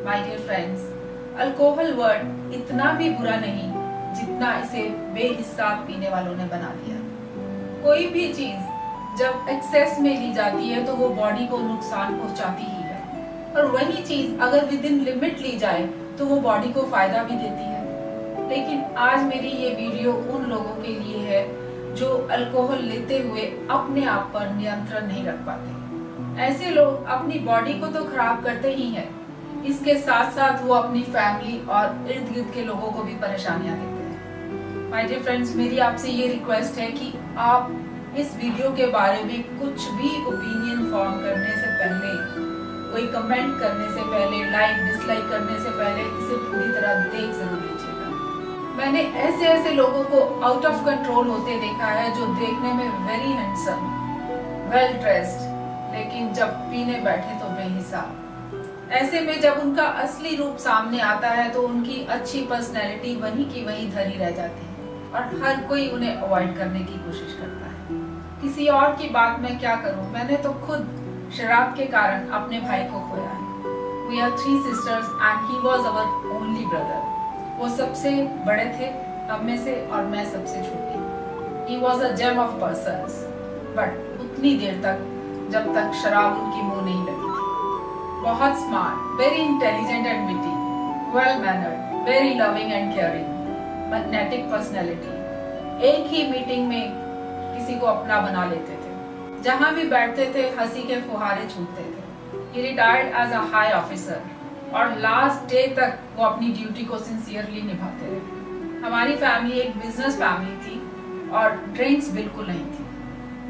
My dear friends, alcohol word इतना भी बुरा नहीं जितना इसे बेहिसाब पीने वालों ने बना दिया। कोई भी चीज जब एक्सेस में ली जाती है तो वो बॉडी को नुकसान पहुंचाती ही है, और वही चीज अगर विद इन लिमिट ली जाए तो वो बॉडी को फायदा भी देती है। लेकिन आज मेरी ये वीडियो उन लोगों के लिए है जो अल्कोहल लेते हुए अपने आप पर नियंत्रण नहीं रख पाते। ऐसे लोग अपनी बॉडी को तो खराब करते ही हैं, इसके साथ साथ वो अपनी फैमिली और इर्द गिर्द के लोगों को भी परेशानियां देते हैं। माय डियर फ्रेंड्स, मेरी आपसे ये रिक्वेस्ट है कि आप इस वीडियो के बारे में कुछ भी ओपिनियन फॉर्म करने से पहले, कोई कमेंट करने से पहले, लाइक डिसलाइक करने से पहले इसे पूरी तरह देख जरूर लीजिएगा। मैंने ऐसे लोगों को आउट ऑफ कंट्रोल होते देखा है जो देखने में वेरी हैंडसम, वेल ड्रेस्ड, लेकिन जब पीने बैठे तो बेहिसाब। ऐसे में जब उनका असली रूप सामने आता है तो उनकी अच्छी पर्सनैलिटी वहीं की वहीं धरी रह जाती है और हर कोई उन्हें अवॉइड करने की कोशिश करता है। किसी और की बात मैं क्या करूं, मैंने तो खुद शराब के कारण अपने भाई को खोया है। We are 3 sisters and he was our only brother. वो सबसे बड़े थे हम में से और मैं सबसे छोटी। He was a gem of persons, but उतनी देर तक जब तक शराब उनकी मुंह नहीं लगी थी। बहुत smart, very intelligent and witty, well mannered, very loving and caring, magnetic personality. एक ही मीटिंग में किसी को अपना बना लेते थे, जहां भी बैठते थे हंसी के फुहारे छूटते थे। He retired as a high officer और लास्ट डे तक वो अपनी ड्यूटी को सिंसियरली निभाते रहे। हमारी फैमिली एक बिजनेस फैमिली थी और ड्रिंक्स बिल्कुल नहीं थी।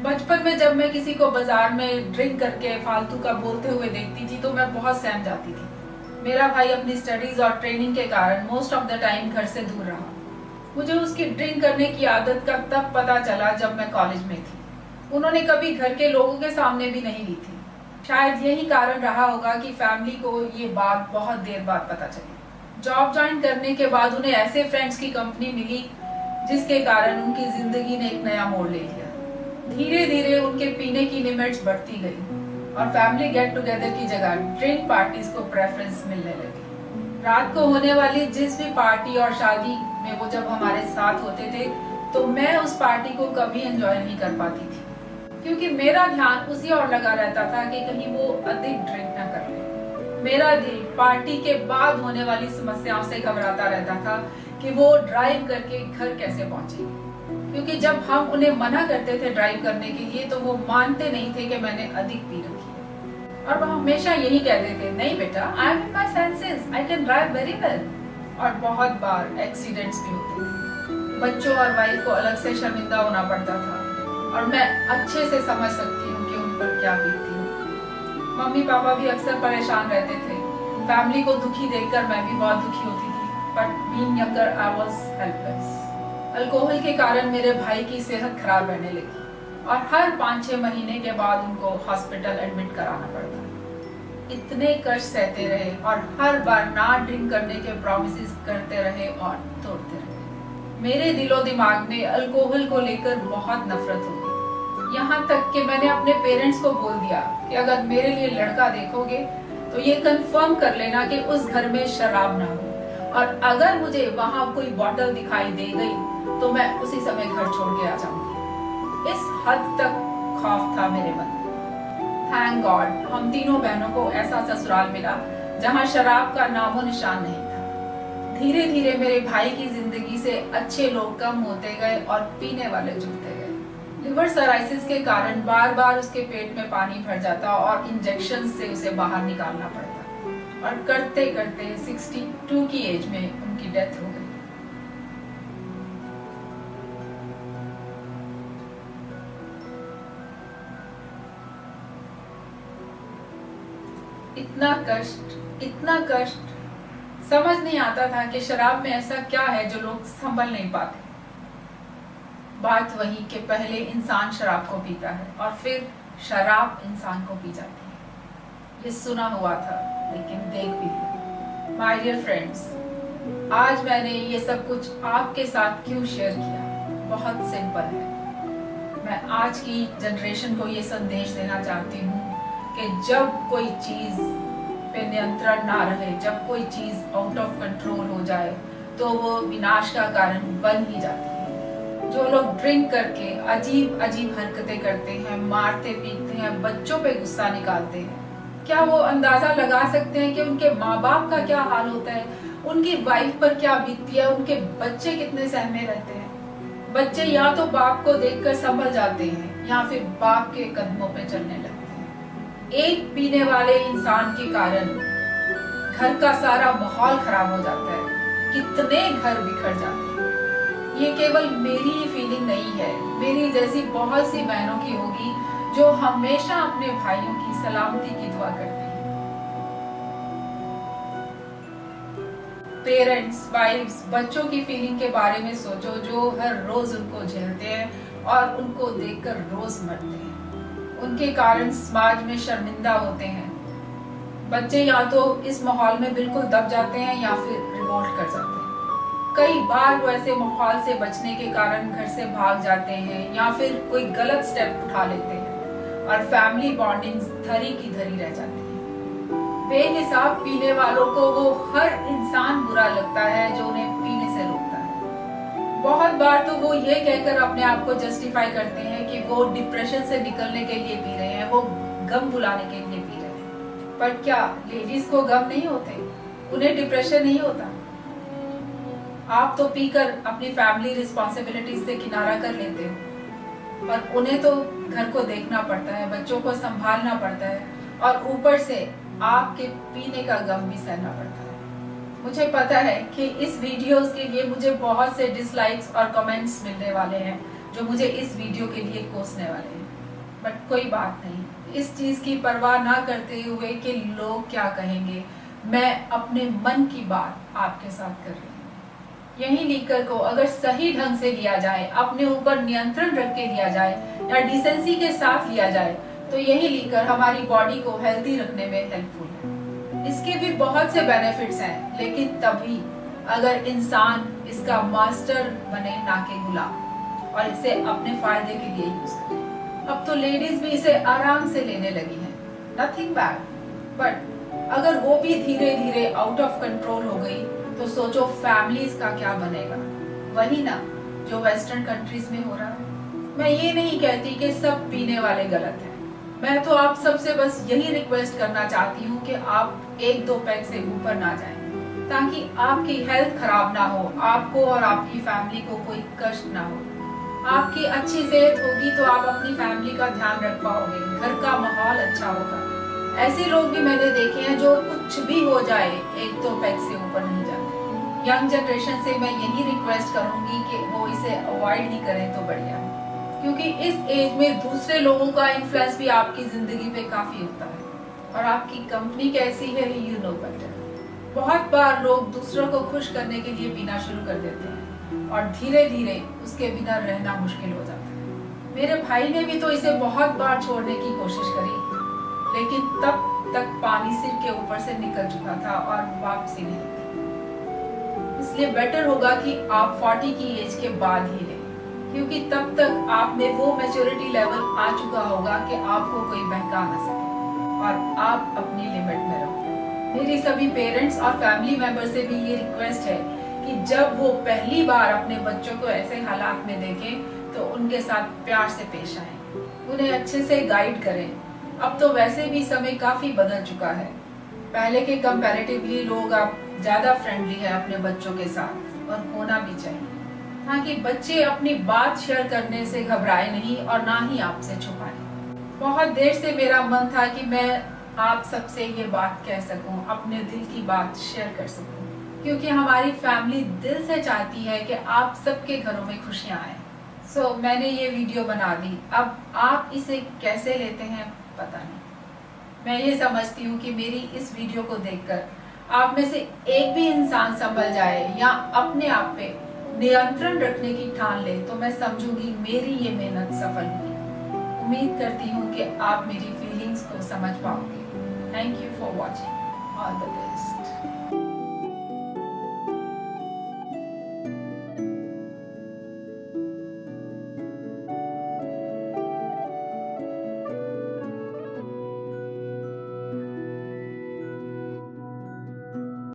बचपन में जब मैं किसी को बाजार में ड्रिंक करके फालतू का बोलते हुए देखती थी तो मैं बहुत सहम जाती थी। मेरा भाई अपनी स्टडीज और ट्रेनिंग के कारण मोस्ट ऑफ द टाइम घर से दूर रहा। मुझे उसकी ड्रिंक करने की आदत का तब पता चला जब मैं कॉलेज में थी। उन्होंने कभी घर के लोगों के सामने भी नहीं ली थी। शायद यही कारण रहा होगा कि फैमिली को ये बात बहुत देर बाद पता चली। जॉब ज्वाइन करने के बाद उन्हें ऐसे फ्रेंड्स की कंपनी मिली जिसके कारण उनकी जिंदगी ने एक नया मोड़ ले लिया। धीरे धीरे उनके पीने की लिमिट्स बढ़ती गई और फैमिली गेट टुगेदर की जगह ड्रिंक पार्टीज को प्रेफरेंस मिलने लगी। रात को होने वाली जिस भी पार्टी और शादी में वो जब हमारे साथ होते थे तो मैं उस पार्टी को कभी एंजॉय नहीं कर पाती थी, क्योंकि मेरा ध्यान उसी और लगा रहता था कि कहीं वो अधिक ड्रिंक ना कर ले। मेरा दिल पार्टी के बाद होने वाली समस्याओं से घबराता रहता था कि वो ड्राइव करके घर कैसे पहुंचेंगे, क्योंकि जब हम उन्हें मना करते थे ड्राइव करने के लिए तो वो मानते नहीं थे कि मैंने अधिक पी रखी है, और वो हमेशा यही कहते थे, नहीं बेटा, I am in my senses, I can drive very well. और बहुत बार एक्सीडेंट्स भी होते थे। बच्चों और वाइफ को अलग से शर्मिंदा होना पड़ता था और मैं अच्छे से समझ सकती हूँ कि उन पर क्या बीतती है। मम्मी पापा भी अक्सर परेशान रहते थे। फैमिली को दुखी देखकर मैं भी बहुत दुखी होती थी, but being younger I was helpless. Alcohol के कारण मेरे भाई की सेहत खराब रहने लगी और हर 5-6 महीने के बाद उनको हॉस्पिटल एडमिट कराना पड़ता। इतने कष्ट सहते रहे और हर बार ना ड्रिंक करने के प्रॉमिसेस करते रहे और तोड़ते रहे। मेरे दिलो दिमाग में अल्कोहल को लेकर बहुत नफरत हो गई, यहाँ तक कि मैंने अपने पेरेंट्स को बोल दिया कि अगर मेरे लिए लड़का देखोगे तो ये कंफर्म कर लेना कि उस घर में शराब ना हो, और अगर मुझे वहाँ कोई बॉटल दिखाई दे गई तो मैं उसी समय घर छोड़ के आ जाऊंगी। इस हद तक खौफ था मेरे मन में। थैंक गॉड हम तीनों बहनों को ऐसा ससुराल मिला जहाँ शराब का नामो निशान नहीं था। धीरे धीरे मेरे भाई की जिंदगी से अच्छे लोग कम होते गए और पीने वाले जुड़ते गए। लिवर सराइसिस के कारण बार बार उसके पेट में पानी भर जाता और इंजेक्शन से उसे बाहर निकालना पड़ता, और करते करते 62 की एज में उनकी डेथ हो गई। इतना कष्ट समझ नहीं आता था कि शराब में ऐसा क्या है जो लोग संभल नहीं पाते। बात वही कि पहले इंसान शराब को पीता है और फिर शराब इंसान को पी जाती है। ये सुना हुआ था लेकिन देख भी लिया। माय डियर फ्रेंड्स, आज मैंने ये सब कुछ आपके साथ क्यों शेयर किया, बहुत सिंपल है। मैं आज की जनरेशन को ये संदेश देना चाहती हूँ कि जब कोई चीज पे नियंत्रण ना रहे, जब कोई चीज आउट ऑफ कंट्रोल हो जाए तो वो विनाश का कारण बन ही जाती है। जो लोग ड्रिंक करके अजीब अजीब हरकतें करते हैं, मारते पीटते हैं, बच्चों पे गुस्सा निकालते हैं, क्या वो अंदाजा लगा सकते हैं कि उनके माँ बाप का क्या हाल होता है, उनकी वाइफ पर क्या बीतती है, उनके बच्चे कितने सहमे रहते हैं। बच्चे या तो बाप को देखकर संभल जाते हैं या फिर बाप के कदमों पे चलने लगते हैं। एक पीने वाले इंसान के कारण घर का सारा माहौल खराब हो जाता है, कितने घर बिखर जाते हैं। ये केवल मेरी ही फीलिंग नहीं है, मेरी जैसी बहुत सी बहनों की होगी जो हमेशा अपने भाइयों की सलामती की दुआ करती हैं। पेरेंट्स, वाइफ्स, बच्चों की फीलिंग के बारे में सोचो, जो हर रोज उनको झेलते हैं और उनको देखकर रोज मरते हैं। उनके कारण समाज में शर्मिंदा होते हैं। बच्चे या तो इस माहौल में बिल्कुल दब जाते हैं या फिर रिवोल्ट कर जाते हैं। कई बार वो ऐसे माहौल से बचने के कारण घर से भाग जाते हैं या फिर कोई गलत स्टेप उठा लेते हैं और फैमिली बॉन्डिंग धरी की धरी रह जाती है। बेहिसाब पीने वालों को वो हर इंसान बुरा लगता है जो उन्हें पीने से रोकता है। बहुत बार तो वो ये कहकर अपने आप को जस्टिफाई करते हैं कि वो डिप्रेशन से निकलने के लिए पी रहे हैं, वो गम भुलाने के लिए पी रहे हैं। पर क्या लेडीज को गम नहीं होते? उन्हें डिप्रेशन नहीं होता? आप तो पीकर अपनी फैमिली रिस्पॉन्सिबिलिटीज से किनारा कर लेते हो, पर उन्हें तो घर को देखना पड़ता है, बच्चों को संभालना पड़ता है और ऊपर से आपके पीने का गम भी सहना पड़ता है। मुझे पता है कि इस वीडियोस के लिए मुझे बहुत से डिसलाइक्स और कमेंट्स मिलने वाले हैं जो मुझे इस वीडियो के लिए कोसने वाले हैं, बट कोई बात नहीं। इस चीज की परवाह ना करते हुए कि लोग क्या कहेंगे, मैं अपने मन की बात आपके साथ कर रही हूँ। यही लीकर को अगर सही ढंग से लिया जाए, अपने ऊपर नियंत्रण रख के लिया जाए या डिसेंसी के साथ लिया जाए, तो यही लीकर हमारी बॉडी को हेल्दी रखने में हेल्पफुल है। इसके भी बहुत से बेनिफिट्स हैं, लेकिन तभी अगर इंसान इसका मास्टर बने ना कि गुलाम, और इसे अपने फायदे के लिए यूज करे। अब तो लेडीज भी इसे आराम से लेने लगी हैं, नथिंग बैड, बट अगर वो भी धीरे धीरे आउट ऑफ कंट्रोल हो गई तो सोचो फैमिलीज का क्या बनेगा। वही ना जो वेस्टर्न कंट्रीज में हो रहा है। मैं ये नहीं कहती कि सब पीने वाले गलत हैं, मैं तो आप सबसे बस यही रिक्वेस्ट करना चाहती हूँ कि आप 1-2 पैक से ऊपर ना जाएं, ताकि आपकी हेल्थ खराब ना हो, आपको और आपकी फैमिली को कोई कष्ट ना हो। आपकी अच्छी सेहत होगी तो आप अपनी फैमिली का ध्यान रख पाओगे, घर का माहौल अच्छा होगा। ऐसे लोग भी मैंने देखे हैं जो कुछ भी हो जाए 1-2 पैक से ऊपर नहीं जाते। यंग जनरेशन से मैं यही रिक्वेस्ट करूंगी कि वो इसे अवॉइड ही करें तो बढ़िया, क्योंकि इस एज में दूसरे लोगों का इन्फ्लुएंस भी आपकी जिंदगी पे काफी होता है, और आपकी कंपनी कैसी है यू नो बेटर। बहुत बार लोग दूसरों को खुश करने के लिए पीना शुरू कर देते हैं और धीरे धीरे उसके बिना रहना मुश्किल हो जाता है। मेरे भाई ने भी तो इसे बहुत बार छोड़ने की कोशिश करी, लेकिन तब तक पानी सिर के ऊपर से निकल चुका था और वापसी नहीं थी। इसलिए बेटर होगा कि आप 40 की एज के बाद ही लें, क्योंकि तब तक आप में वो मैच्योरिटी लेवल आ चुका होगा कि आपको कोई बहका ना सके और आप अपनी लिमिट में रहो। मेरी सभी पेरेंट्स और फैमिली मेंबर से भी ये रिक्वेस्ट है कि जब वो पहली बार अपने बच्चों को ऐसे हालात में देखें तो उनके साथ प्यार से पेश आएं, उन्हें अच्छे से गाइड करें। अब तो वैसे भी समय काफी बदल चुका है, पहले के कंपैरेटिवली लोग अब ज्यादा फ्रेंडली है अपने बच्चों के साथ, और होना भी चाहिए, ताकि बच्चे अपनी बात शेयर करने से घबराए नहीं और ना ही आपसे छुपाए। बहुत देर से मेरा मन था कि मैं आप सबसे ये बात कह सकूं, अपने दिल की बात शेयर कर सकूं, क्योंकि हमारी फैमिली दिल से चाहती है कि आप सबके घरों में खुशियां आए। सो मैंने ये वीडियो बना दी। अब आप इसे कैसे लेते हैं पता नहीं। मैं ये समझती हूँ कि मेरी इस वीडियो को देखकर आप में से एक भी इंसान संभल जाए या अपने आप पे नियंत्रण रखने की ठान ले, तो मैं समझूंगी मेरी ये मेहनत सफल हुई। उम्मीद करती हूँ कि आप मेरी फीलिंग्स को समझ पाओगे। Thank you for watching. All the best.